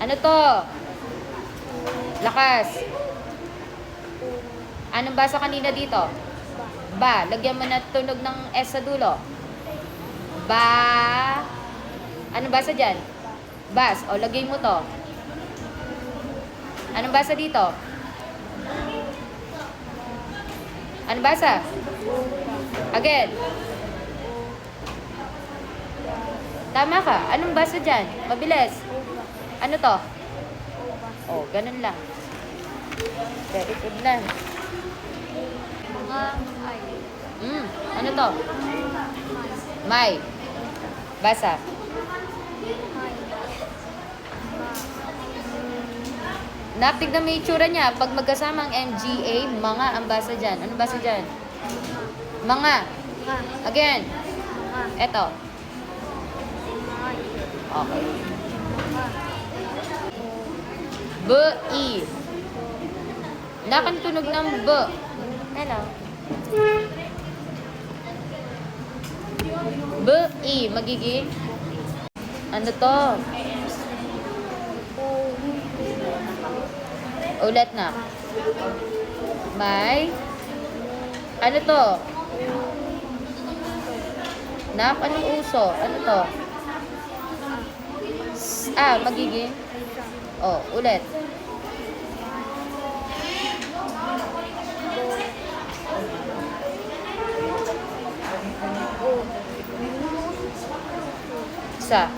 Ano to? Lakas. Anong basa kanina dito? Ba. Lagyan mo na tunog ng S sa dulo. Ba. Anong basa dyan? Bas. O, lagay mo to. Anong basa dito? Anong basa? Again. Tama ka. Anong basa dyan? Mabilis. Ano to? Oh, ganun lang. Very good na. Mga ay. Ano to? May. Basa. Tignan mo yung itsura niya. Pag magkasama ang MGA, mga ang basa dyan. Ano basa dyan? Mga. Again. Eto. Okay. B-I. Nakan tunog ng B. Hello. B-I. Magiging? Ano to? Ulit na. May. Ano to? Anong uso? Ano to? Magiging? Oh, ulit. Isa.